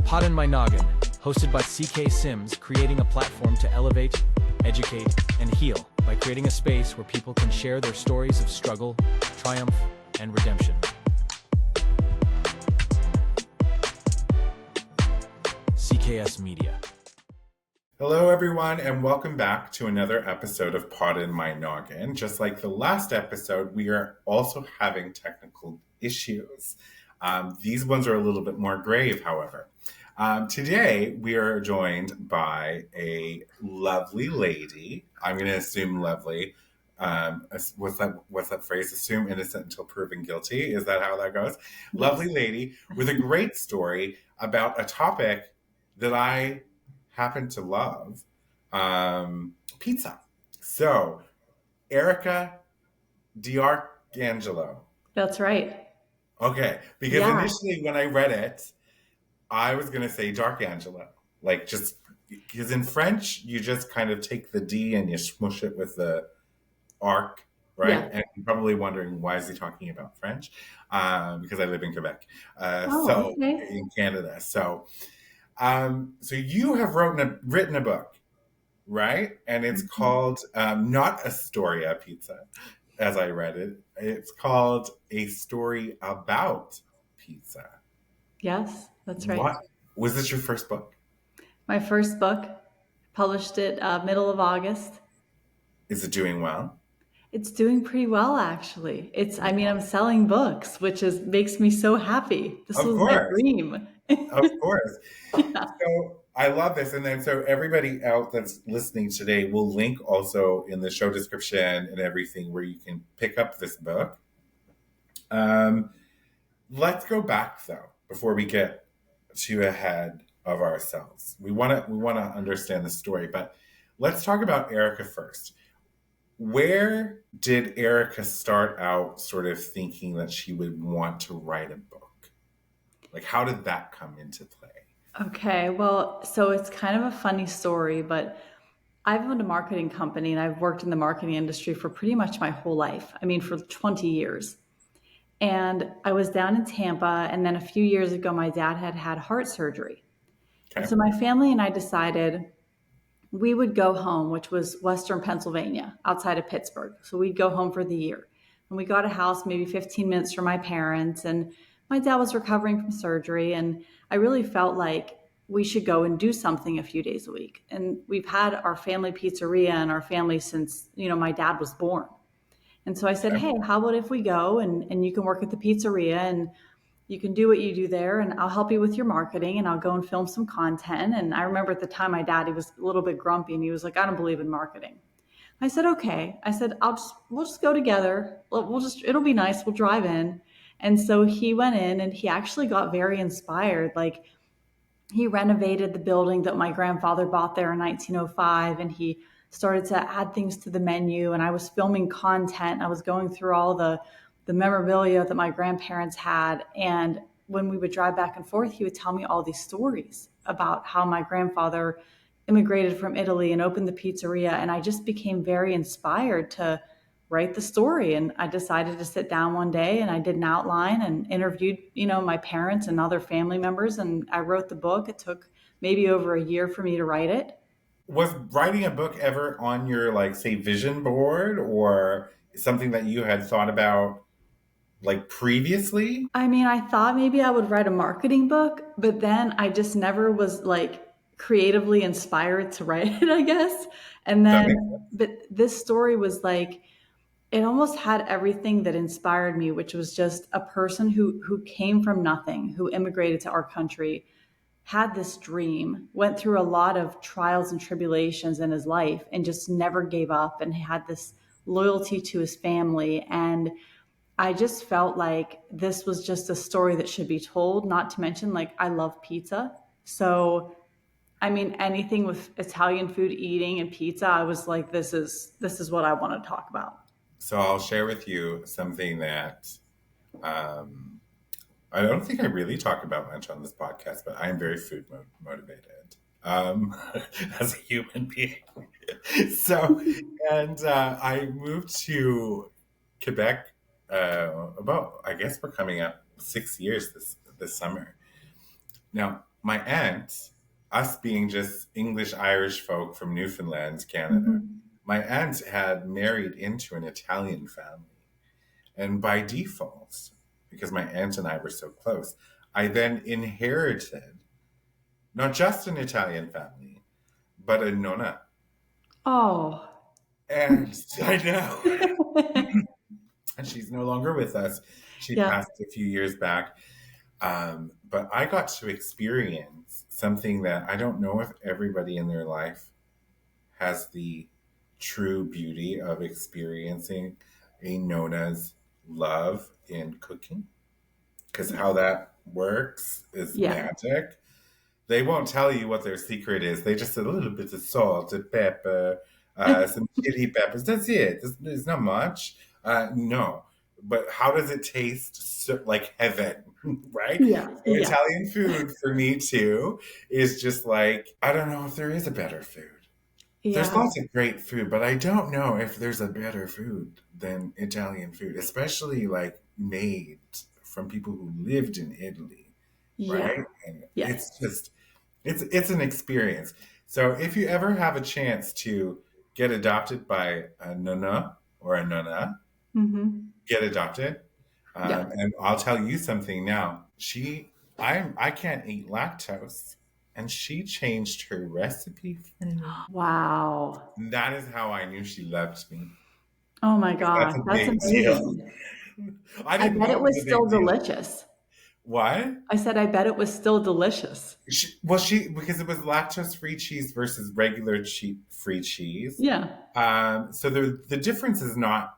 Poddin My Noggin, hosted by CK Sims, creating a platform to elevate, educate, and heal by creating a space where people can share their stories of struggle, triumph, and redemption. CKS Media. Hello, everyone, and welcome back to another episode of Poddin My Noggin. Just like the last episode, we are also having technical issues. These ones are a little bit more grave, however. Today, we are joined by a lovely lady. I'm going to assume lovely. What's that phrase? Assume innocent until proven guilty. Is that how that goes? Yes. Lovely lady with a great story about a topic that I happen to love, pizza. So, Erica D'Arcangelo. That's right. Okay, because initially when I read it, I was going to say D'Arcangelo. Like, just because in French, you just kind of take the D and you smush it with the arc, right? Yeah. And you're probably wondering, why is he talking about French? Because I live in Quebec, in Canada. So you have written a book, right? And it's called not Astoria Pizza, as I read it. It's called A Story About Pizza. Yes, that's right. Was this your first book? My first book. Published it middle of August. Is it doing well? It's doing pretty well, actually. I'm selling books, which makes me so happy. This was my dream. Of course. Yeah. So I love this. And then so everybody out that's listening today, will link also in the show description and everything where you can pick up this book. Let's go back though, before we get too ahead of ourselves. We want to understand the story, but let's talk about Erica first. Where did Erica start out sort of thinking that she would want to write a book? Like, how did that come into play? Okay, well, so it's kind of a funny story, but I've owned a marketing company and I've worked in the marketing industry for pretty much my whole life. For 20 years. And I was down in Tampa, and then a few years ago, my dad had heart surgery. Okay. And so my family and I decided we would go home, which was Western Pennsylvania, outside of Pittsburgh. So we'd go home for the year. And we got a house maybe 15 minutes from my parents, and my dad was recovering from surgery. And I really felt like we should go and do something a few days a week. And we've had our family pizzeria in our family since, my dad was born. And so I said, hey, how about if we go and you can work at the pizzeria and you can do what you do there, and I'll help you with your marketing, and I'll go and film some content. And I remember at the time my dad, he was a little bit grumpy and he was like, I don't believe in marketing. I said, okay. I said, we'll just go together. It'll be nice. We'll drive in. And so he went in and he actually got very inspired. Like, he renovated the building that my grandfather bought there in 1905, and he started to add things to the menu, and I was filming content. I was going through all the memorabilia that my grandparents had. And when we would drive back and forth, he would tell me all these stories about how my grandfather immigrated from Italy and opened the pizzeria. And I just became very inspired to write the story. And I decided to sit down one day and I did an outline and interviewed, my parents and other family members. And I wrote the book. It took maybe over a year for me to write it. Was writing a book ever on your, say, vision board, or something that you had thought about, previously? I thought maybe I would write a marketing book, but then I just never was, creatively inspired to write it, I guess. And then, but this story was it almost had everything that inspired me, which was just a person who came from nothing, who immigrated to our country, had this dream, went through a lot of trials and tribulations in his life, and just never gave up, and had this loyalty to his family. And I just felt like this was just a story that should be told, not to mention, I love pizza. So, anything with Italian food, eating, and pizza, I was like, this is what I want to talk about. So I'll share with you something that I don't think I really talk about much on this podcast, but I am very food motivated as a human being. So, and I moved to Quebec about, I guess we're coming up 6 years this summer. Now, my aunt, us being just English Irish folk from Newfoundland, Canada, Mhm. my aunt had married into an Italian family. And by default, because my aunt and I were so close, I then inherited not just an Italian family, but a nonna. Oh. And I know. And she's no longer with us. She Yeah. passed a few years back. But I got to experience something that I don't know if everybody in their life has the true beauty of experiencing a Nona's love in cooking. Because how that works is Yeah. magic. They won't tell you what their secret is. They just said a little bit of salt and pepper, some chili peppers. That's it. There's not much. No. But how does it taste like heaven, right? Yeah. So Yeah. Italian food for me too is just like, I don't know if there is a better food. There's Yeah. lots of great food, but I don't know if there's a better food than Italian food, especially like made from people who lived in Italy, Yeah. right? And Yes. it's just it's an experience. So if you ever have a chance to get adopted by a nonna or a nonna, Hmm. get adopted. Yeah. And I'll tell you something now. I can't eat lactose, and she changed her recipe for me. Wow. And that is how I knew she loved me. Oh my 'Cause that's gosh. a That's big deal. amazing. I I didn't bet know it it was was a still big deal. delicious. What? I said, I bet it was still delicious. She because it was lactose free cheese versus regular free cheese. Yeah. So the difference is not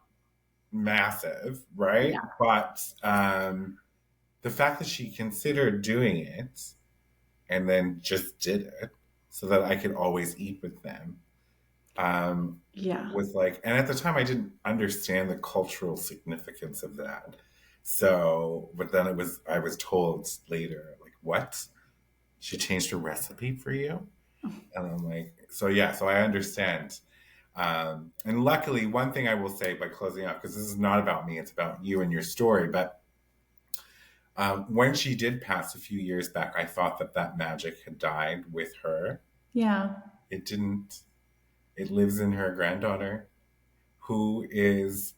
massive, right? Yeah. But the fact that she considered doing it and then just did it so that I could always eat with them um, Yeah. was like, and at the time I didn't understand the cultural significance of that. So, but then I was told later, like, what? She changed her recipe for you? And I'm like, so yeah, so I understand. And luckily, one thing I will say by closing up, because this is not about me, it's about you and your story, but when she did pass a few years back, I thought that that magic had died with her. Yeah. It didn't. It lives in her granddaughter, who is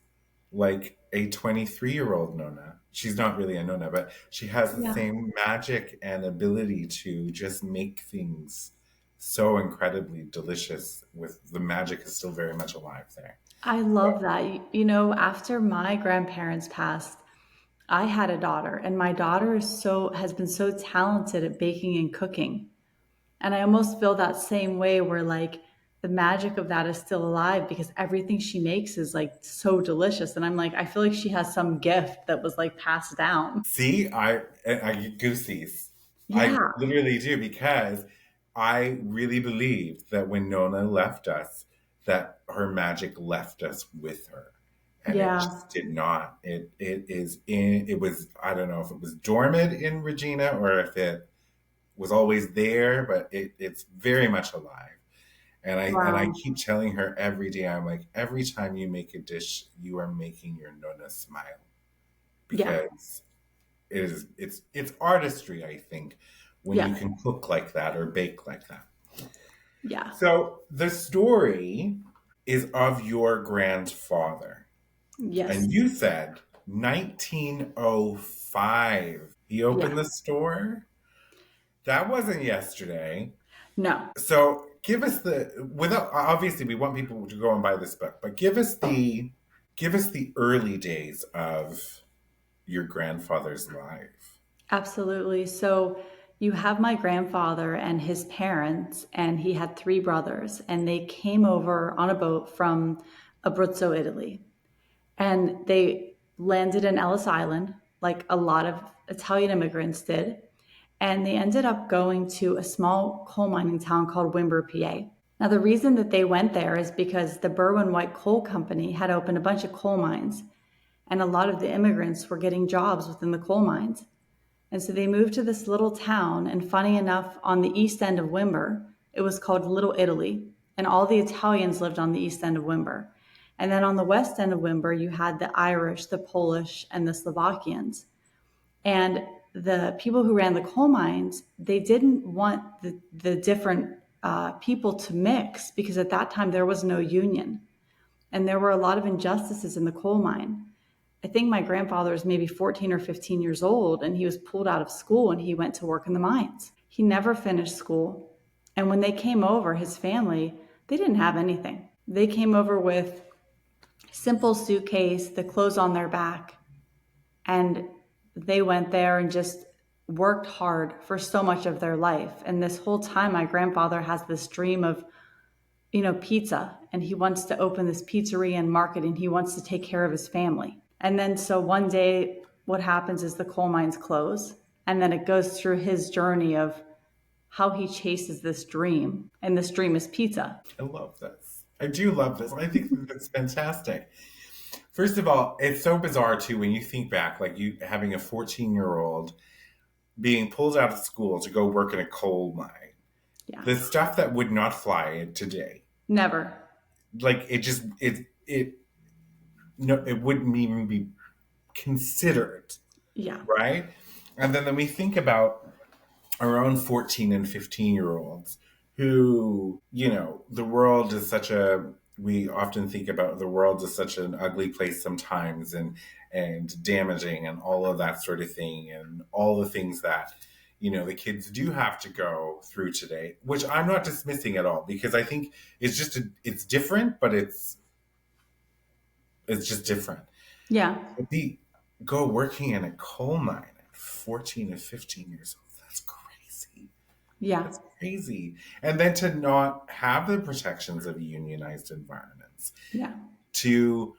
like a 23-year-old Nona. She's not really a Nona, but she has the Yeah. same magic and ability to just make things so incredibly delicious. With the magic is still very much alive there. I love that. After my grandparents passed, I had a daughter, and my daughter has been so talented at baking and cooking. And I almost feel that same way where like the magic of that is still alive because everything she makes is like so delicious. And I'm like, I feel like she has some gift that was like passed down. See, I get goosies. I Yeah. literally do because I really believed that when Nona left us, that her magic left us with her, and it Yeah. just did not. It is in. It was. I don't know if it was dormant in Regina or if it was always there, but it's very much alive. And I Wow. keep telling her every day. I'm like, every time you make a dish, you are making your Nona smile Yeah. because it's artistry, I think, when you Yeah. can cook like that or bake like that. Yeah. So the story is of your grandfather, Yes. and you said 1905 he Yeah. opened the store. That wasn't yesterday. No. So give us the without obviously we want people to go and buy this book, but give us the early days of your grandfather's life. Absolutely. So you have my grandfather and his parents, and he had three brothers, and they came over on a boat from Abruzzo, Italy. And they landed in Ellis Island, like a lot of Italian immigrants did. And they ended up going to a small coal mining town called Windber, PA. Now, the reason that they went there is because the Berwyn White Coal Company had opened a bunch of coal mines, and a lot of the immigrants were getting jobs within the coal mines. And so they moved to this little town, and funny enough, on the east end of Wimber, it was called Little Italy, and all the Italians lived on the east end of Wimber. And then on the west end of Wimber, you had the Irish, the Polish, and the Slovakians. And the people who ran the coal mines, they didn't want the different people to mix, because at that time there was no union. And there were a lot of injustices in the coal mine. I think my grandfather was maybe 14 or 15 years old, and he was pulled out of school and he went to work in the mines. He never finished school. And when they came over, his family, they didn't have anything. They came over with simple suitcase, the clothes on their back, and they went there and just worked hard for so much of their life. And this whole time, my grandfather has this dream of, pizza, and he wants to open this pizzeria and market, and he wants to take care of his family. And then so one day, what happens is the coal mines close, and then it goes through his journey of how he chases this dream, and this dream is pizza. I love this. I do love this. I think that's fantastic. First of all, it's so bizarre too when you think back, like you having a 14-year-old being pulled out of school to go work in a coal mine. Yeah. The stuff that would not fly today. Never. Like it wouldn't even be considered. Yeah. Right? And then we think about our own 14 and 15-year-olds who, the world is we often think about the world as such an ugly place sometimes and damaging and all of that sort of thing, and all the things that, the kids do have to go through today, which I'm not dismissing at all, because I think it's different, but it's just different. Yeah. Go working in a coal mine at 14 or 15 years old. That's crazy. Yeah. That's crazy. And then to not have the protections of unionized environments. Yeah. To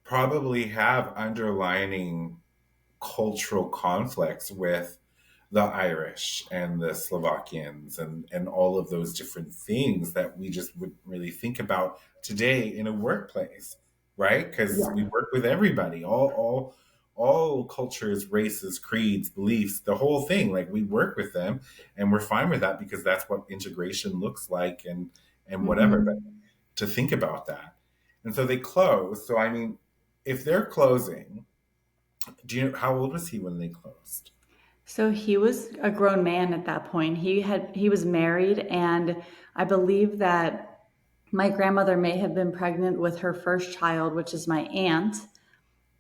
probably have underlining cultural conflicts with the Irish and the Slovakians and all of those different things that we just wouldn't really think about today in a workplace, right? Because we work with everybody, all cultures, races, creeds, beliefs, the whole thing. Like we work with them, and we're fine with that because that's what integration looks like, and whatever. Mm-hmm. But to think about that, and so they close. So I mean, if they're closing, how old was he when they closed? So he was a grown man at that point. He was married, and I believe that my grandmother may have been pregnant with her first child, which is my aunt.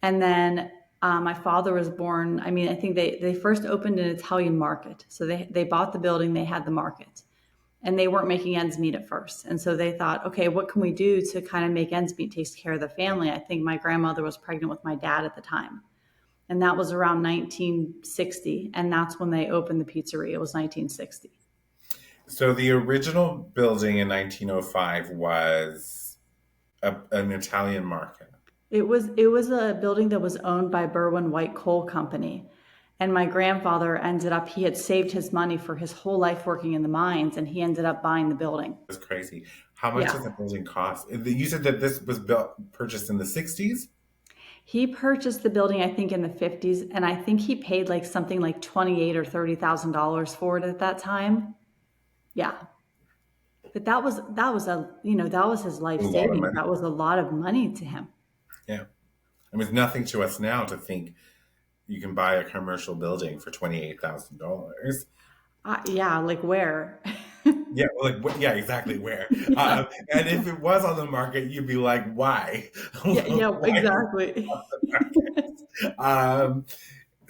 And then my father was born. I mean, I think they first opened an Italian market. So they bought the building, they had the market, and they weren't making ends meet at first. And so they thought, okay, what can we do to kind of make ends meet, take care of the family? I think my grandmother was pregnant with my dad at the time. And that was around 1960. And that's when they opened the pizzeria. It was 1960. So the original building in 1905 was an Italian market. It was a building that was owned by Berwyn White Coal Company. And my grandfather he had saved his money for his whole life working in the mines, and he ended up buying the building. That's crazy. How much does the building cost? You said that this was purchased in the 60s? He purchased the building, I think, in the 50s, and I think he paid like something like $28,000 or $30,000 for it at that time. Yeah. But that was his life savings. That was a lot of money to him. Yeah. I mean, it's nothing to us now to think you can buy a commercial building for $28,000. Yeah, like where? Yeah, exactly where. And if it was on the market, you'd be like, why? Yeah, Why exactly.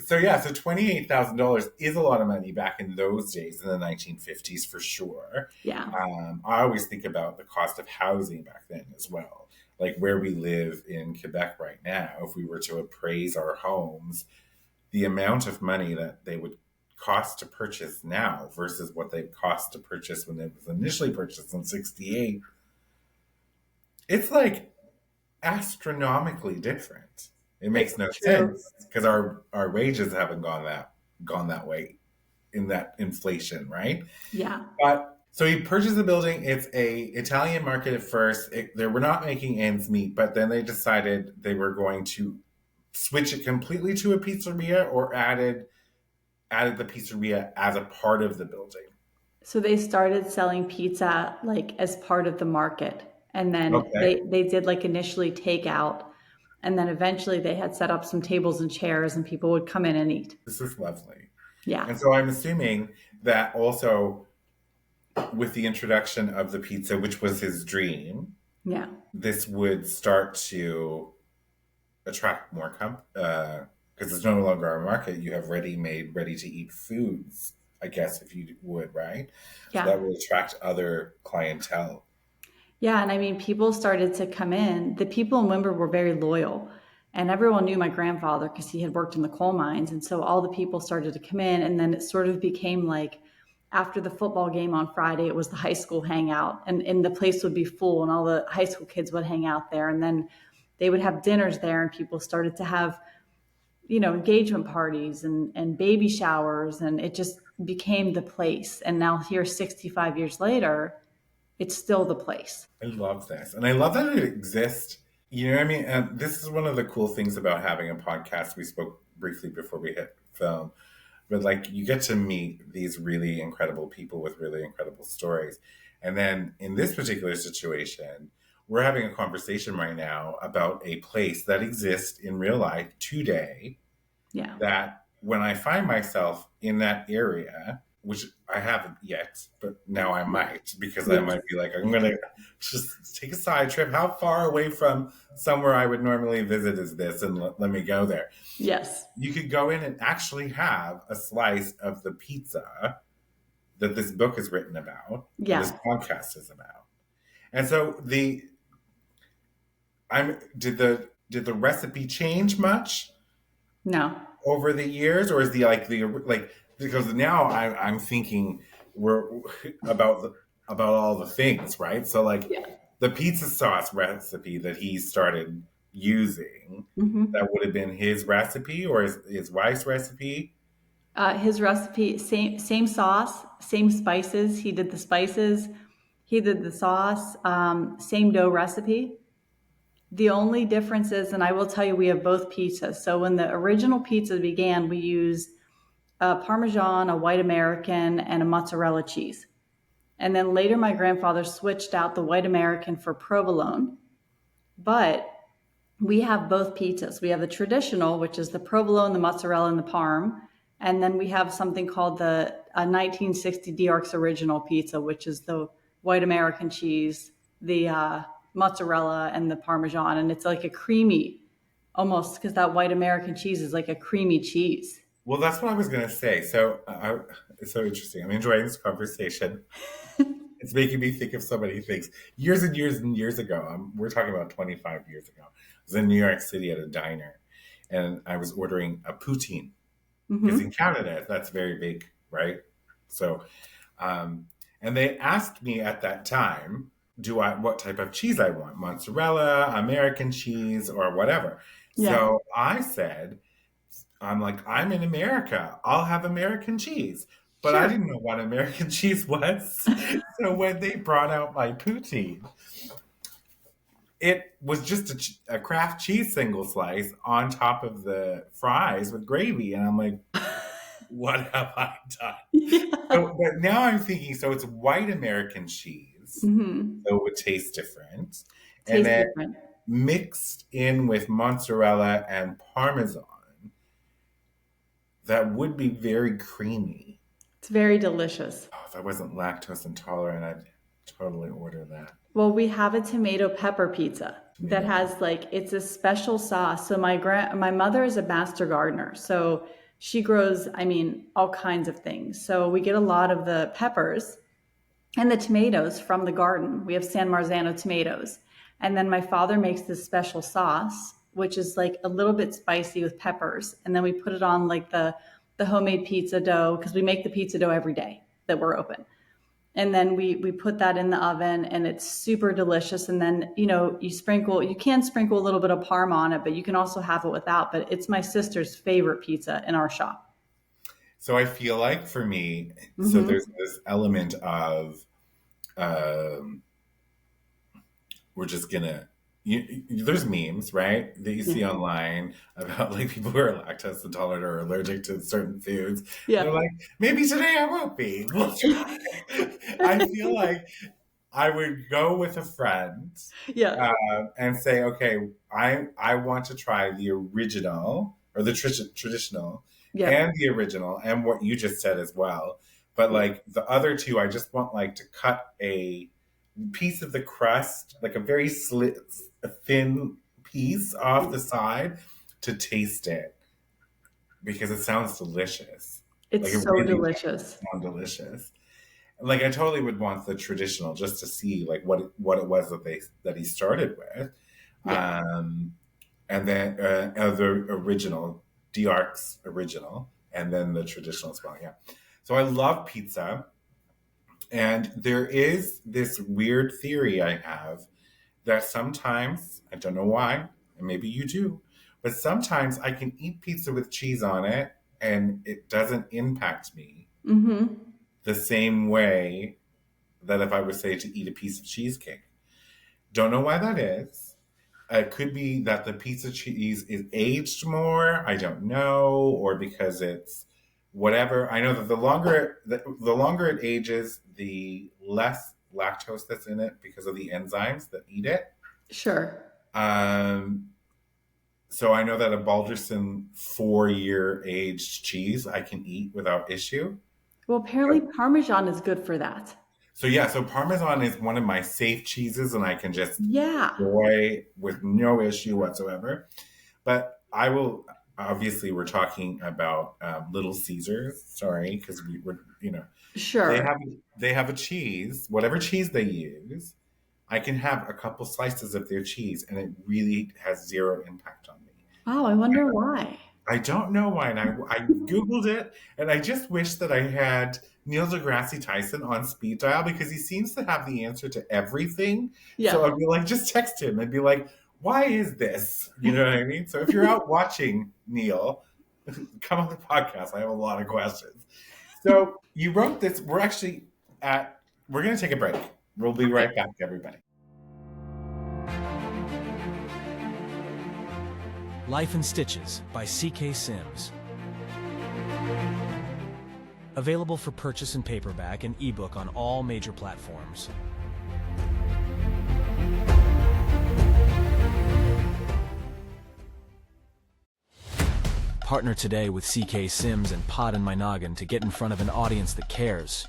So $28,000 is a lot of money back in those days, in the 1950s for sure. Yeah. I always think about the cost of housing back then as well. Like where we live in Quebec right now, if we were to appraise our homes, the amount of money that they would cost to purchase now versus what they cost to purchase when it was initially purchased in 68, it's like astronomically different. It makes no sense because our wages haven't gone that way in that inflation, right? Yeah. But so he purchased the building. It's a Italian market at first. They were not making ends meet, but then they decided they were going to switch it completely to a pizzeria, or added the pizzeria as a part of the building. So they started selling pizza like as part of the market. And then they did like initially takeout. And then eventually they had set up some tables and chairs, and people would come in and eat. This is lovely. Yeah. And so I'm assuming that also with the introduction of the pizza, which was his dream, Yeah. this would start to attract more because it's no longer a market. You have ready-made, ready-to-eat foods, I guess, if you would, right? So Yeah. that will attract other clientele. Yeah, and I mean, people started to come in. The people in Windber were very loyal, and everyone knew my grandfather because he had worked in the coal mines. And so all the people started to come in, and then it sort of became like after the football game on Friday, it was the high school hangout, and the place would be full, and all the high school kids would hang out there. And then they would have dinners there, and people started to have, engagement parties and baby showers, and it just became the place. And now, here, 65 years later, it's still the place. I love this. And I love that it exists. You know what I mean? And this is one of the cool things about having a podcast. We spoke briefly before we hit film, but like you get to meet these really incredible people with really incredible stories. And then in this particular situation, we're having a conversation right now about a place that exists in real life today Yeah. that when I find myself in that area, which I haven't yet, but now I might, because I Yes. might be like, I'm going to just take a side trip. How far away from somewhere I would normally visit is this? And let me go there. Yes. You could go in and actually have a slice of the pizza that this book is written about, and this Yeah. podcast is about. And so did the recipe change much No. over the years, or is the because now I'm thinking we're about all the things, right? So like Yeah. the pizza sauce recipe that he started using, Hmm. that would have been his recipe or his wife's recipe. His recipe, same sauce, same spices. He did the spices. He did the sauce. Same dough recipe. The only difference is, and I will tell you, we have both pizzas. So when the original pizza began, we used a Parmesan, a white American, and a mozzarella cheese. And then later, my grandfather switched out the white American for provolone. But we have both pizzas. We have the traditional, which is the provolone, the mozzarella, and the parm. And then we have something called the 1960 Diork's original pizza, which is the white American cheese, the mozzarella, and the parmesan. And it's like a creamy, almost, because that white American cheese is like a creamy cheese. Well, that's what I was going to say. So it's so interesting. I'm enjoying this conversation. It's making me think of so many things. Years and years and years ago, we're talking about 25 years ago. I was in New York City at a diner, and I was ordering a poutine because in Mm-hmm. Canada that's very big, right? So, and they asked me at that time, what type of cheese I want, mozzarella, American cheese, or whatever. Yeah. So I said, I'm like, I'm in America. I'll have American cheese. But I Sure. didn't know what American cheese was. So when they brought out my poutine, it was just a Kraft cheese single slice on top of the fries with gravy. And I'm like, what have I done? Yeah. So, but now I'm thinking, so it's white American cheese. Mm-hmm. So it would taste different. And Tastes then different. mixed in with mozzarella and Parmesan, that would be very creamy. It's very delicious. Oh, if I wasn't lactose intolerant, I'd totally order that. Well, we have a tomato pepper pizza that Tomato. has like it's a special sauce. So my mother is a master gardener. So she grows, I mean, all kinds of things. So we get a lot of the peppers and the tomatoes from the garden. We have San Marzano tomatoes. And then my father makes this special sauce, which is like a little bit spicy with peppers. And then we put it on like the homemade pizza dough because we make the pizza dough every day that we're open. And then we put that in the oven and it's super delicious. And then, you can sprinkle a little bit of parm on it, but you can also have it without. But it's my sister's favorite pizza in our shop. So I feel like for me, so Mm-hmm. there's this element of um, we're just gonna. There's memes, right, that you see Yeah. online about like people who are lactose intolerant or allergic to certain foods. They're Yeah. like, maybe today I won't be. We'll try. I feel like I would go with a friend Yeah. and say, okay, I want to try the original or the traditional Yep. and the original and what you just said as well. But like the other two, I just want like to cut a piece of the crust, like a very a thin piece off the side to taste it because it sounds delicious. Like It's it so really does delicious. sound delicious. Like I totally would want the traditional just to see like what it was that he started with, Yeah. and then the original Diarc's original, and then the traditional as well. Yeah. So I love pizza, and there is this weird theory I have that sometimes I don't know why, and maybe you do, but sometimes I can eat pizza with cheese on it, and it doesn't impact me Mm-hmm. the same way that if I would say to eat a piece of cheesecake. Don't know why that is. It could be that the pizza cheese is aged more. I don't know, or because it's whatever. I know that the longer it ages, the less lactose that's in it because of the enzymes that eat it. Sure. Um, so I know that a Balderson 4-year aged cheese I can eat without issue. Well, apparently Parmesan is good for that. So yeah, so Parmesan is one of my safe cheeses, and I can just Yeah. enjoy with no issue whatsoever. But I will obviously we're talking about Little Caesars. Sorry, because we were they Sure. have they have a cheese, whatever cheese they use. I can have a couple slices of their cheese, and it really has zero impact on me. Wow, I wonder why. I don't know why, and I Googled it, and I just wish that I had Neil deGrasse Tyson on speed dial because he seems to have the answer to everything. So Yeah. I'd be like, just text him and be like, why is this? You know what I mean? So if you're out watching Neil, come on the podcast. I have a lot of questions. So you wrote this. We're going to take a break. We'll be Okay. right back, everybody. Life in Stitches by C.K. Sims. Available for purchase in paperback and ebook on all major platforms. Partner today with C.K. Sims and Poddin My Noggin to get in front of an audience that cares.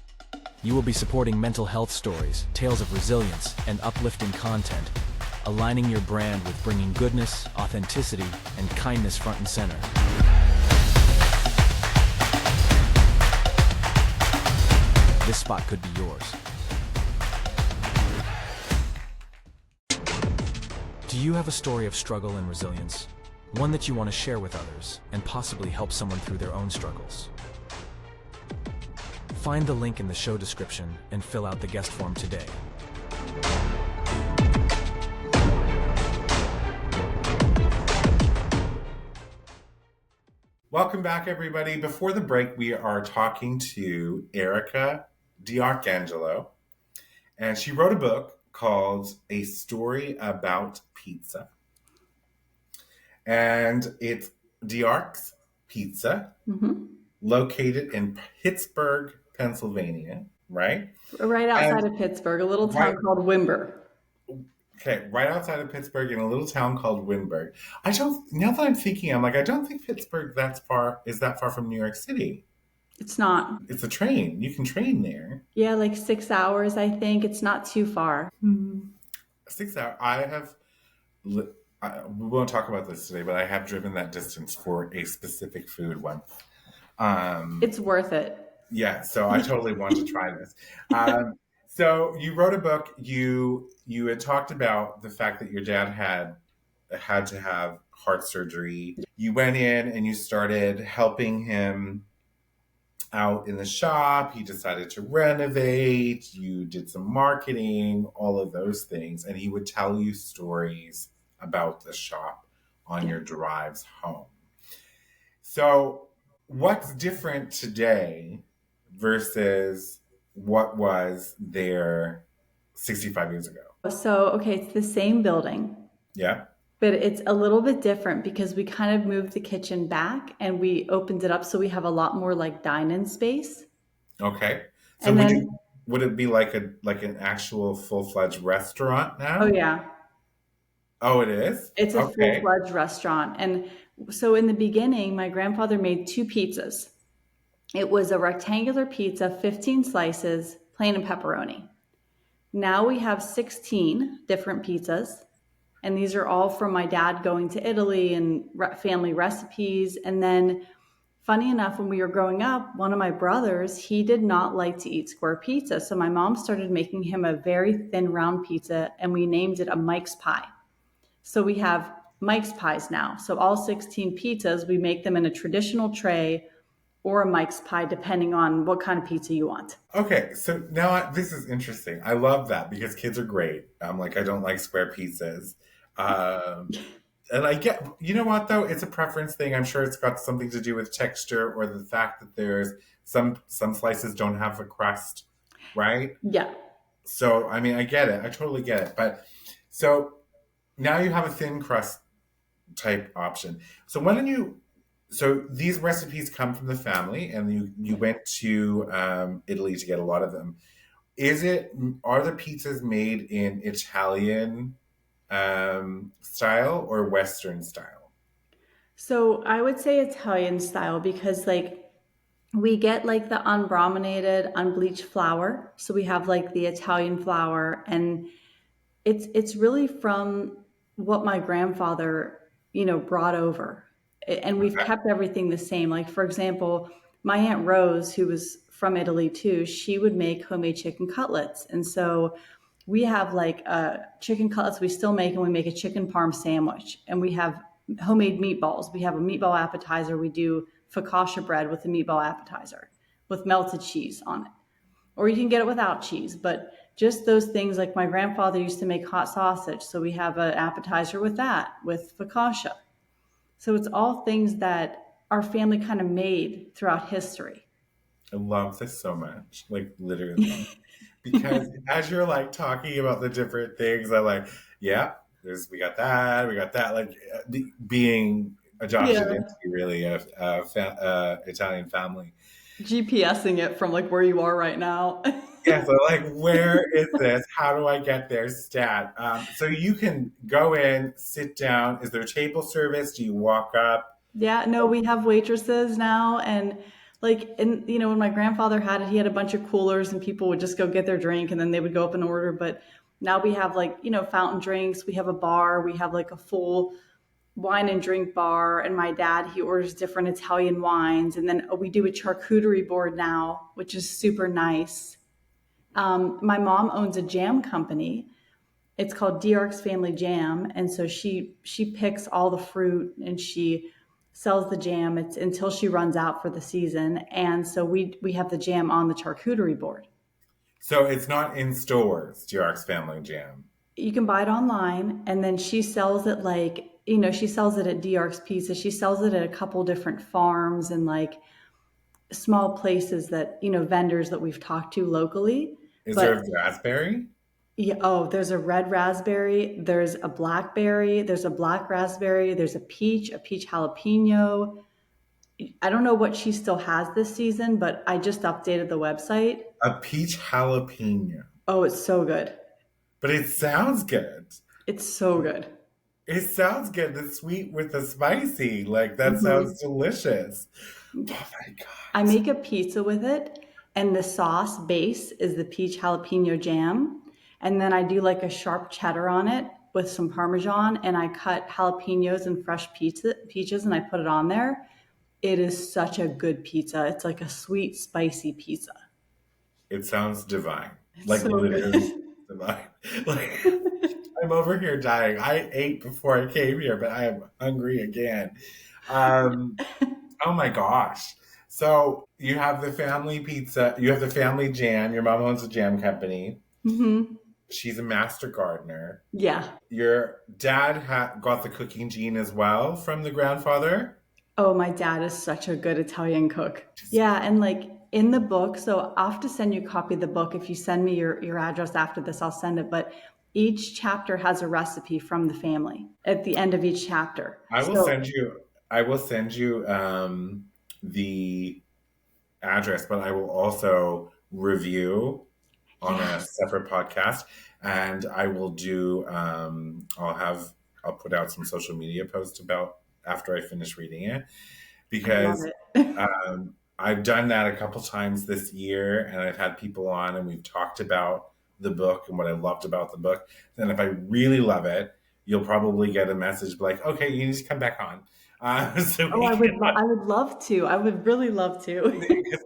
You will be supporting mental health stories, tales of resilience, and uplifting content, aligning your brand with bringing goodness, authenticity, and kindness front and center. This spot could be yours. Do you have a story of struggle and resilience? One that you want to share with others and possibly help someone through their own struggles? Find the link in the show description and fill out the guest form today. Welcome back, everybody. Before the break, we are talking to Erica D'Arcangelo, and she wrote a book called A Story About Pizza. And it's D'Arc's Pizza, located in Pittsburgh, Pennsylvania, right? Right outside And of Pittsburgh, a little right, town called Windber. okay, right outside of Pittsburgh in a little town called Windber. Now that I'm thinking, I'm like, I don't think Pittsburgh is that far from New York City. It's not. It's a train. You can train there. Yeah, like 6 hours, I think. It's not too far. 6 hours. We won't talk about this today, but I have driven that distance for a specific food once. It's worth it. Yeah, so I totally want to try this. So you wrote a book. You had talked about the fact that your dad had to have heart surgery. You went in and you started helping him out in the shop. He decided to renovate. You did some marketing, all of those things, and he would tell you stories about the shop on your drives home. So, what's different today versus what was there 65 years ago? So, okay, it's the same building, Yeah. but it's a little bit different because we kind of moved the kitchen back and we opened it up so we have a lot more like dine-in space. Okay. So And then, would it be like an actual full-fledged restaurant now? oh yeah, Oh, it is? it's a Okay. full-fledged restaurant. And So in the beginning, my grandfather made two pizzas. It was a rectangular pizza, 15 slices, plain and pepperoni. Now we have 16 different pizzas, and these are all from my dad going to Italy and family recipes. And then, funny enough, when we were growing up, one of my brothers, he did not like to eat square pizza. So my mom started making him a very thin round pizza, and we named it a Mike's pie. So we have Mike's pies now. So all 16 pizzas, we make them in a traditional tray or a Mike's pie, depending on what kind of pizza you want. Okay, so now this is interesting. I love that because kids are great. I'm like, I don't like square pizzas. Um, and I get, you know what though? It's a preference thing. I'm sure it's got something to do with texture or the fact that there's some slices don't have a crust, right? Yeah. So I mean, I get it. I totally get it. But so now you have a thin crust type option. So when you so these recipes come from the family, and you went to Italy to get a lot of them. Is it are the pizzas made in Italian style or Western style? So I would say Italian style because like we get like the unbrominated, unbleached flour. So we have like the Italian flour, and it's really from what my grandfather, brought over. And we've Okay. kept everything the same. Like for example, my Aunt Rose, who was from Italy too, she would make homemade chicken cutlets. And so we have like chicken cutlets we still make, and we make a chicken parm sandwich, and we have homemade meatballs. We have a meatball appetizer. We do focaccia bread with a meatball appetizer with melted cheese on it, or you can get it without cheese. But just those things, like my grandfather used to make hot sausage, so we have an appetizer with that, with focaccia. So it's all things that our family kind of made throughout history. I love this so much, like literally, because as you're like talking about the different things, I like, yeah, we got that, like being adopted Yeah. into really Italian family. GPSing it from like where you are right now. Yeah, so like, where is this? How do I get there? Stat. So you can go in, sit down. Is there table service? Do you walk up? Yeah, no, we have waitresses now. And like, and when my grandfather had it, he had a bunch of coolers, and people would just go get their drink and then they would go up and order. But now we have like, fountain drinks, we have a bar, we have like a full wine and drink bar. And my dad, he orders different Italian wines. And then we do a charcuterie board now, which is super nice. My mom owns a jam company. It's called DRX Family Jam, and so she picks all the fruit and she sells the jam. It's until she runs out for the season, and so we have the jam on the charcuterie board. So it's not in stores, Durox Family Jam. You can buy it online, and then she sells it like she sells it at DRX Pizza. She sells it at a couple different farms and like small places that vendors that we've talked to locally. Is there But a raspberry? yeah, oh, there's a red raspberry, there's a blackberry, there's a black raspberry, there's a peach jalapeno. I don't know what she still has this season, but I just updated the website. A peach jalapeno. Oh, it's so good. But it sounds good. It's so good. It sounds good. The sweet with the spicy. Like, that Mhm. sounds delicious. Oh my I God. make a pizza with it, and the sauce base is the peach jalapeno jam. And then I do like a sharp cheddar on it with some Parmesan, and I cut jalapenos and fresh peaches, and I put it on there. It is such a good pizza. It's like a sweet, spicy pizza. It sounds divine. It's Like, so literally good. divine. Like, I'm over here dying. I ate before I came here, but I am hungry again. Um, oh my gosh. So you have the family pizza, you have the family jam. Your mom owns a jam company. Hmm. She's a master gardener. Yeah. Your dad got the cooking gene as well from the grandfather. Oh, my dad is such a good Italian cook. Yeah, and like in the book, so I'll have to send you a copy of the book. If you send me your address after this, I'll send it. But each chapter has a recipe from the family at the end of each chapter. I will So send you. I will send you the address, but I will also review on a yes. separate podcast, and I will do. I'll put out some social media posts about after I finish reading it, I love because it. I've done that a couple times this year, and I've had people on, and we've talked about the book and what I loved about the book. Then, if I really love it, you'll probably get a message like, "Okay, you need to come back on." So Oh, we can, I would love to. I would really love to. because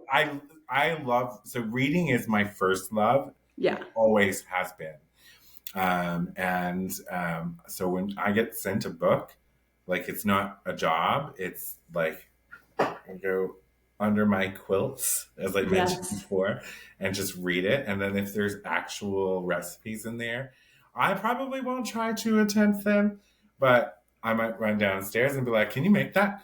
I love, so reading is my first love. It Yeah. always has been. So when I get sent a book, like, it's not a job, it's like I go under my quilts, as I mentioned Yes. before, and just read it. And then if there's actual recipes in there, I probably won't try to attempt them, but I might run downstairs and be like, "Can you make that?"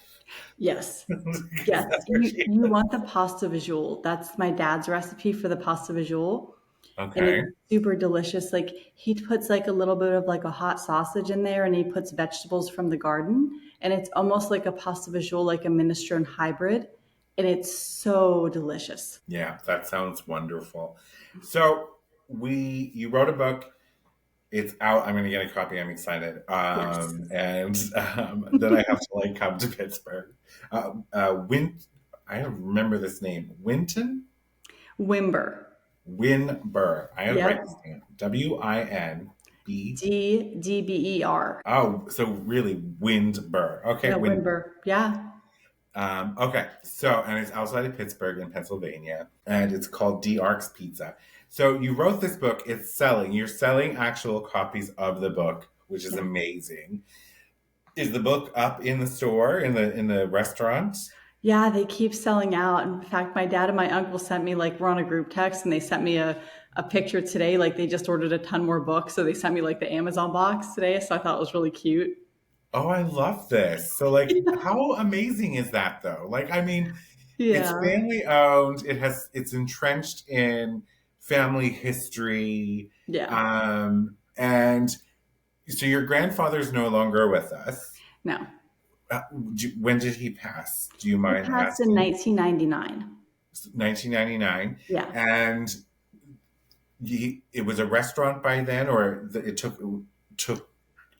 Yes. Because Yes. that's where she You is. want the pasta visual. That's my dad's recipe for the pasta visual. And Okay. it's super delicious. Like he puts like a little bit of like a hot sausage in there and he puts vegetables from the garden. And it's almost like a pasta visual, like a minestrone hybrid. And it's so delicious. Yeah, that sounds wonderful. So you wrote a book. It's out. I'm going to get a copy. I'm excited. Yes. And then I have to like come to Pittsburgh. Win. I don't remember this name. Winton. Wimber. Winber. I have to write this Yep. down. Winb. Dber. Oh, so really Windber. Okay, Yeah, Windber. Wimber. Yeah. Okay, so, and it's outside of Pittsburgh in Pennsylvania, and it's called D Arc's Pizza. So you wrote this book. It's selling. You're selling actual copies of the book, which is Yeah. amazing. Is the book up in the store, in the restaurant? Yeah, they keep selling out. In fact, my dad and my uncle sent me like we're on a group text and they sent me a picture today. Like they just ordered a ton more books. So they sent me like the Amazon box today. So I thought it was really cute. Oh, I love this. So, like, how amazing is that, though? Like, I mean, it's Yeah. family owned. It's entrenched in family history. Yeah. And so your grandfather's no longer with us. No. When did he pass? Do you He mind passed in asking? 1999. 1999. Yeah. And it was a restaurant by then, or it took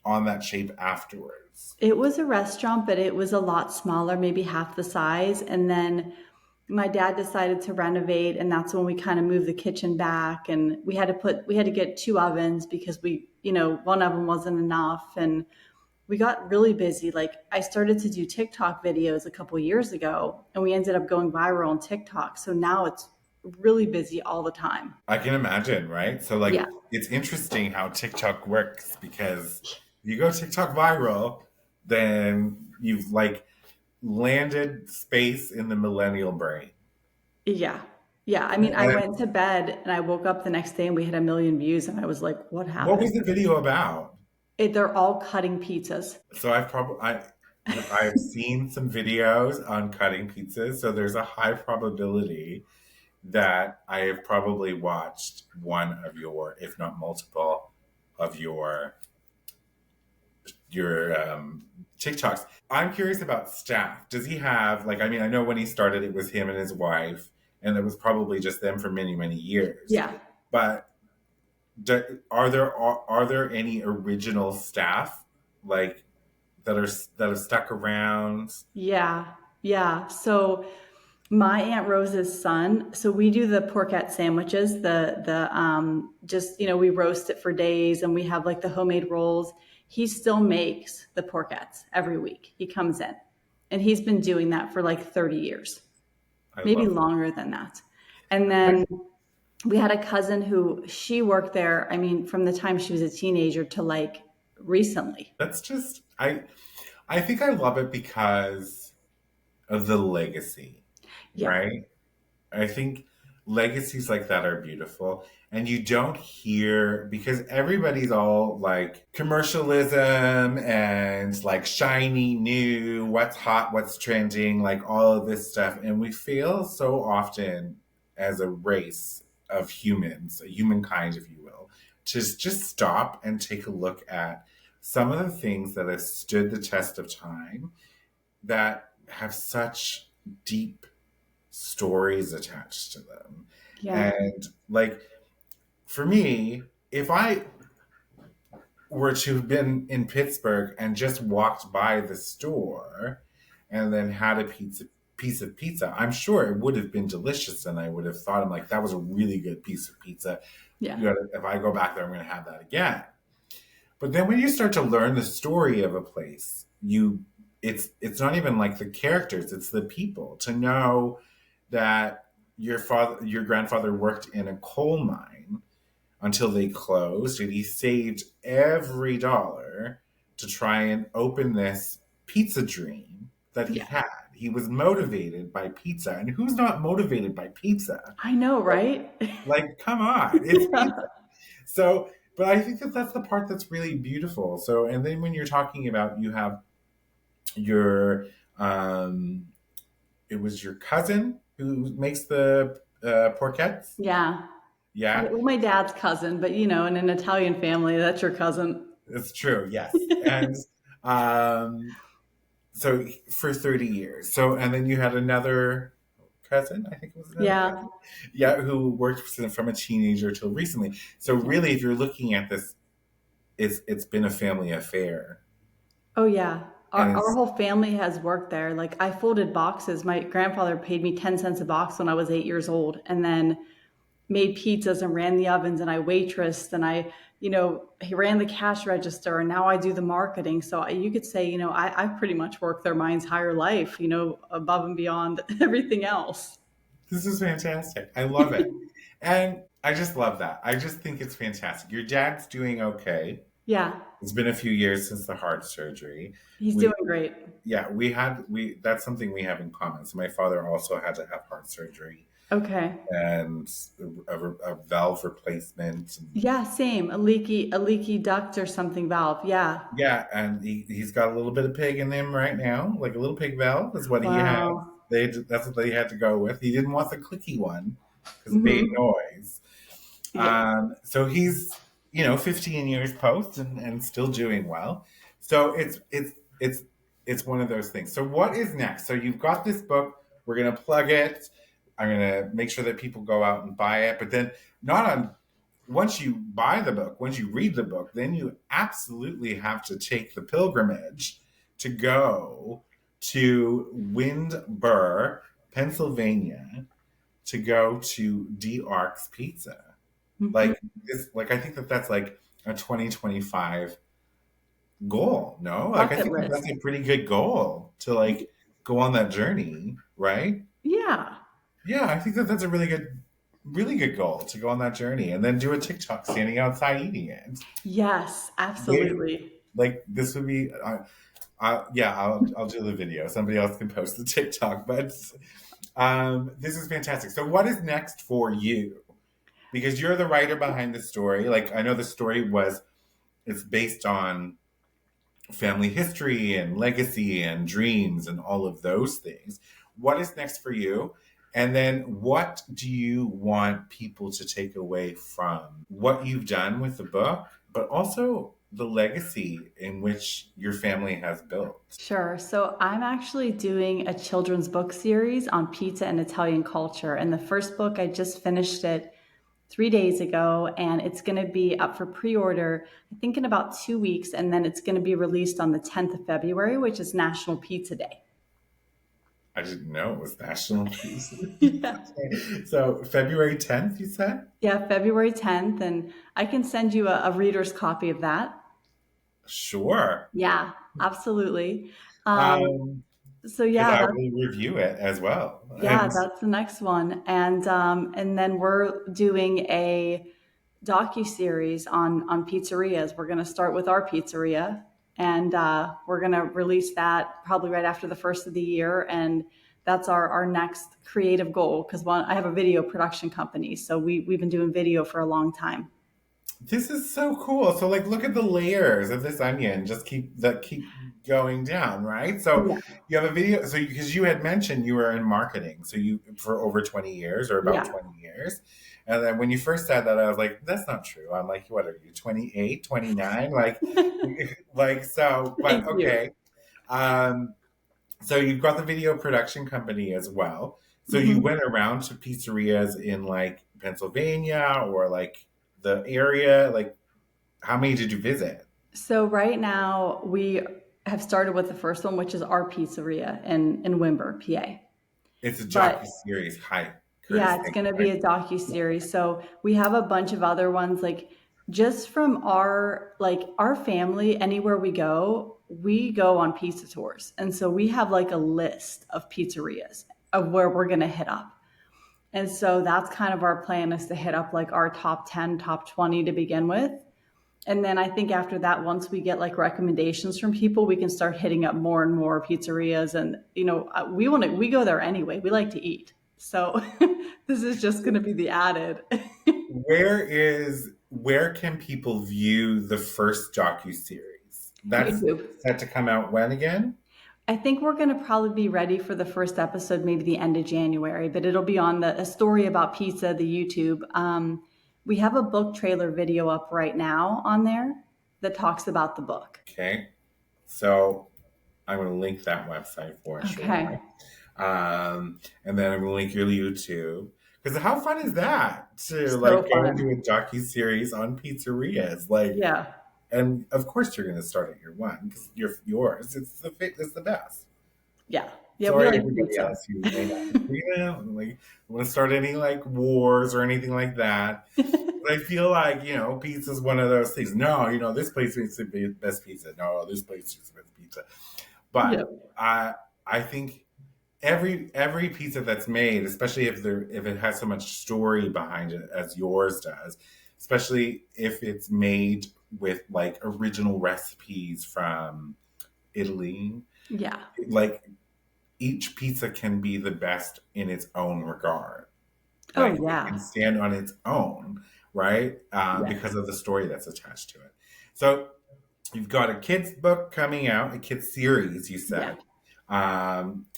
on that shape afterwards? It was a restaurant, but it was a lot smaller, maybe half the size. And then my dad decided to renovate, and that's when we kind of moved the kitchen back. And we had to get two ovens because one oven wasn't enough. And we got really busy. Like I started to do TikTok videos a couple years ago, and we ended up going viral on TikTok. So now it's really busy all the time. I can imagine, right? So, like, Yeah. it's interesting how TikTok works, because you go TikTok viral, then you've like landed space in the millennial brain. Yeah. Yeah. I mean, I And went to bed and I woke up the next day and we had 1 million views, and I was like, what what was happened? the video about? They're all cutting pizzas. So I've seen some videos on cutting pizzas, so there's a high probability that I have probably watched one of your, if not multiple, of your TikToks. I'm curious about staff. Does he have, like, I mean, I know when he started, it was him and his wife, and it was probably just them for many, many years. Yeah. But are there any original staff, like, that have stuck around? Yeah. Yeah. So my Aunt Rose's son, so we do the porchette sandwiches, just, we roast it for days and we have like the homemade rolls. He still makes the porchettes every week. He comes in and he's been doing that for like 30 years, I maybe love longer than that. And that. then we had a cousin who she worked there, I mean, from the time she was a teenager to like recently. That's just I think I love it because of the legacy, Yeah. right? I think legacies like that are beautiful. And you don't hear, because everybody's all like commercialism and like shiny new, what's hot, what's trending, like all of this stuff. And we fail so often as a race of humans, humankind, if you will, to just stop and take a look at some of the things that have stood the test of time, that have such deep stories attached to them. Yeah. And, like, for me, if I were to have been in Pittsburgh and just walked by the store and then had a piece of pizza, I'm sure it would have been delicious, and I would have thought, I'm like, that was a really good piece of pizza. Yeah. If I go back there, I'm going to have that again. But then when you start to learn the story of a place, it's not even like the characters, it's the people. To know that your grandfather worked in a coal mine until they closed, and he saved every dollar to try and open this pizza dream that he Yeah. had. He was motivated by pizza, and who's not motivated by pizza? I know, right? Like, come on, it's Yeah. pizza. So, but I think that that's the part that's really beautiful. So, and then when you're talking about, you have your, it was your cousin who makes the porchettes. Yeah. Yeah, Well, my dad's cousin, but in an Italian family, that's your cousin. it's true. Yes, and um, so for 30 years. So, and then you had another cousin, I think it was another Yeah. cousin, yeah, who worked from a teenager till recently. So, really, if you're looking at this, it's been a family affair, Oh yeah. Our and our it's whole family has worked there. Like I folded boxes. My grandfather paid me 10 cents a box when I was 8 years old, and then made pizzas and ran the ovens, and I waitressed, and he ran the cash register, and now I do the marketing. So you could say, I pretty much worked there my entire life, above and beyond everything else. this is fantastic. I love it, and I just love that. I just think it's fantastic. Your dad's doing okay. Yeah, It's been a few years since the heart surgery. he's We doing great. Yeah, we that's something we have in common. So my father also had to have heart surgery Okay. and a valve replacement. And Yeah, same. A leaky duct or something valve. Yeah. yeah, and he's got a little bit of pig in him right now, like a little pig valve is what he has. Wow. That's what they had to go with. He didn't want the clicky one because it made Hmm. noise. Yeah. So he's 15 years post and still doing well. So it's it's one of those things. So what is next? So you've got this book. We're gonna plug it. I'm gonna make sure that people go out and buy it. But then not on once you buy the book, once you read the book, then you absolutely have to take the pilgrimage to go to Windber, Pennsylvania, to go to D Arc's Pizza. Hmm. Like I think that that's like a 2025 goal. No, like I Bucket think that list. that's a pretty good goal to like go on that journey, right? Yeah. Yeah, I think that that's a really good goal to go on that journey and then do a TikTok standing outside eating it. Yes, They, absolutely. like this would be, yeah, I'll do the video. Somebody else can post the TikTok, but this is fantastic. So, what is next for you? Because you're the writer behind the story. Like I know the story it's based on family history and legacy and dreams and all of those things. What is next for you? And then what do you want people to take away from what you've done with the book, but also the legacy in which your family has built? Sure. So I'm actually doing a children's book series on pizza and Italian culture. And the first book, I just finished it 3 days ago, and it's going to be up for pre order, I think, in about 2 weeks. And then it's going to be released on the 10th of February, which is National Pizza Day. I didn't know it was National Pizza. Yeah. So February 10th, you said? Yeah, February 10th. And I can send you a reader's copy of that. Sure. Yeah, absolutely. Um, Um, so, because yeah, I will review it as well. yeah, that's the next one. And then we're doing a docuseries on pizzerias. We're going to start with our pizzeria, and we're going to release that probably right after the first of the year. And that's our next creative goal, because I have a video production company, so we've been doing video for a long time. This is so cool. So like look at the layers of this onion. Just keep going down, right? So Yeah, you have a video so because you had mentioned you were in marketing. So you for over 20 years or about yeah. 20 years. And then when you first said that I was like that's not true. I'm like what are you 28, 29? Like like so but Thank you. okay. Um so you've got the video production company as well. So you Mhm. went around to pizzerias in like Pennsylvania or like the area. Like, how many did you visit? So right now we have started with the first one, which is our pizzeria in Windber, PA. It's a But docu-series. Hi, Curtis. yeah, it's Thank going to you. be a docu-series. So we have a bunch of other ones, like just from our family, anywhere we go on pizza tours. And so we have like a list of pizzerias of where we're going to hit up. And so that's kind of our plan, is to hit up like our top 10, top 20 to begin with. And then I think after that, once we get like recommendations from people, we can start hitting up more and more pizzerias. And we go there anyway. We like to eat, so this is just going to be the added. Where can people view the first docu-series? That's YouTube. set to come out when again? I think we're going to probably be ready for the first episode, maybe the end of January, but it'll be on a story about pizza, the YouTube. We have a book trailer video up right now on there that talks about the book. Okay. So I'm going to link that website for sure. Okay. And then I'm going to link your YouTube. Because how fun is that to So like go and fun. do a docu-series on pizzerias? Like, Yeah. and of course you're going to start at your one because you're yours. It's the best. Yeah. Yeah. We Sorry, like everybody pizza. else who may not agree like want to start any like wars or anything like that. But I feel like pizza is one of those things. No, this place makes the best pizza. No, this place makes the best pizza. Yeah. But I think every pizza that's made, especially if it has so much story behind it as yours does, especially if it's made with like original recipes from Italy, Yeah. like each pizza can be the best in its own regard. Oh, Like it can yeah. stand on its own, right? Because Yes. of the story that's attached to it. So you've got a kids book coming out, a kids series, you Yeah. said,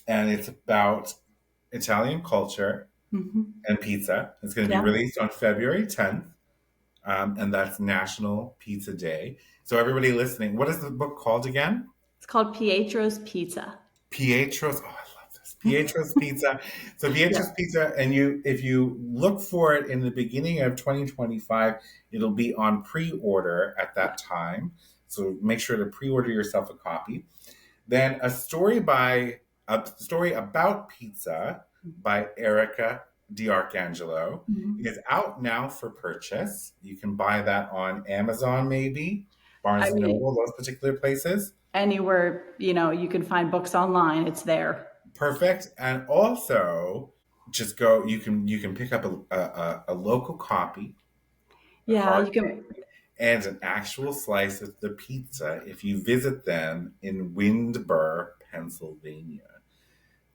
and it's about Italian culture Hmm. and pizza. It's going to be Yeah. released on February 10th, and that's National Pizza Day. So everybody listening, what is the book called again? It's called Pietro's Pizza. Pietro's. Oh, I love this. Pietro's Pizza. So Yeah. Pietro's Pizza, and if you look for it in the beginning of 2025, it'll be on pre-order at that time. So make sure to pre-order yourself a copy. Then a story about pizza by Erica D'Arcangelo Mhm. is out now for purchase. You can buy that on Amazon, maybe I Barnes and mean, Noble, those particular places. anywhere, you can find books online, it's there. Perfect. And also, just go. You can pick up a local copy, a Yeah, hard you can. and an actual slice of the pizza if you visit them in Windber, Pennsylvania,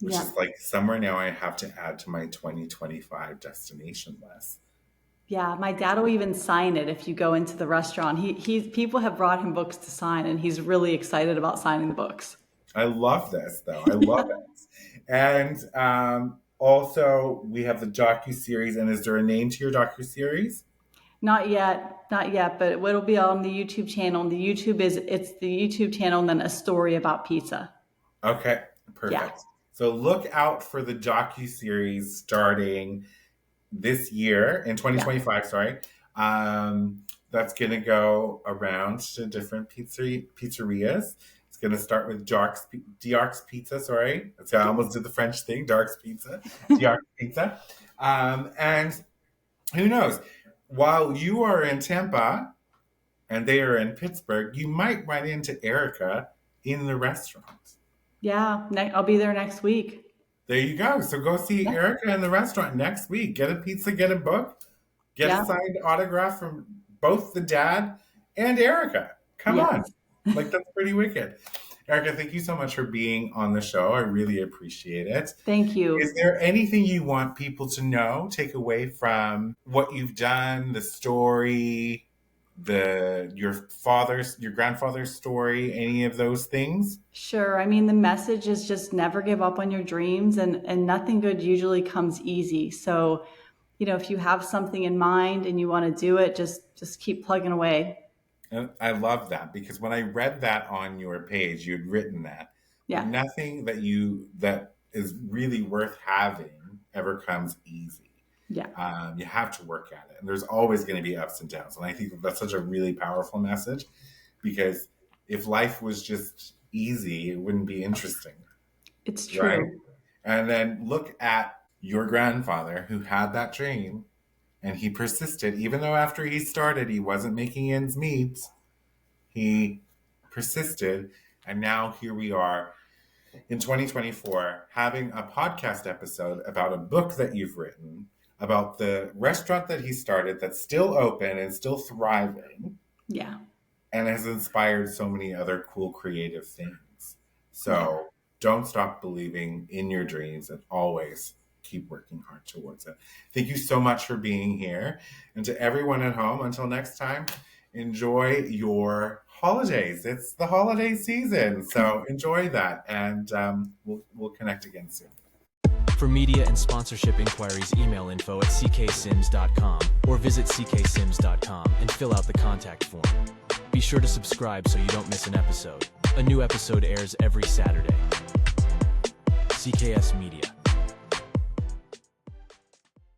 which Yeah. is like somewhere now I have to add to my 2025 destination list. Yeah, my dad will even sign it if you go into the restaurant. People have brought him books to sign, and he's really excited about signing the books. I love this though. I love it. And also we have the docu series. And is there a name to your docu series? Not yet, not yet, but it'll be on the YouTube channel. And it's the YouTube channel and then a story about pizza. Okay, Yeah, perfect. So look out for the docu series starting this year in yeah, 2025. Sorry, that's going to go around to different pizzerias. It's going to start with Diarc's Pizza. Sorry, that's how I almost did the French thing. Diarc's Pizza, Diarc's Pizza, and who knows? While you are in Tampa and they are in Pittsburgh, you might run into Erica in the restaurant. yeah. I'll be there next week. There you go. So go see Yeah, Erica in the restaurant next week. Get a pizza, get a book, get a yeah, signed autograph from both the dad and Erica. Come on. yes. Like, that's pretty wicked. Erica, thank you so much for being on the show. I really appreciate it. Thank Is you. there anything you want people to know, take away from what you've done, the story, your grandfather's story, any of those things? Sure. I mean, the message is just never give up on your dreams, and nothing good usually comes easy. So, if you have something in mind and you want to do it, just keep plugging away. And I love that because when I read that on your page, you'd written that Yeah. nothing that is really worth having ever comes easy. Yeah. You have to work at it, and there's always going to be ups and downs. And I think that's such a really powerful message. because if life was just easy, it wouldn't be interesting, It's right? true. And then look at your grandfather who had that dream and he persisted, even though after he started, he wasn't making ends meet. He persisted. And now here we are in 2024 having a podcast episode about a book that you've written, about the restaurant that he started that's still open and still thriving Yeah. and has inspired so many other cool creative things. Yeah. So don't stop believing in your dreams and always keep working hard towards it. Thank you so much for being here. And to everyone at home, until next time, enjoy your holidays. It's the holiday season, so enjoy that. And we'll connect again soon. For media and sponsorship inquiries, email info@ccsims.com or visit ccsims.com and fill out the contact form. Be sure to subscribe so you don't miss an episode. A new episode airs every Saturday. CKS Media.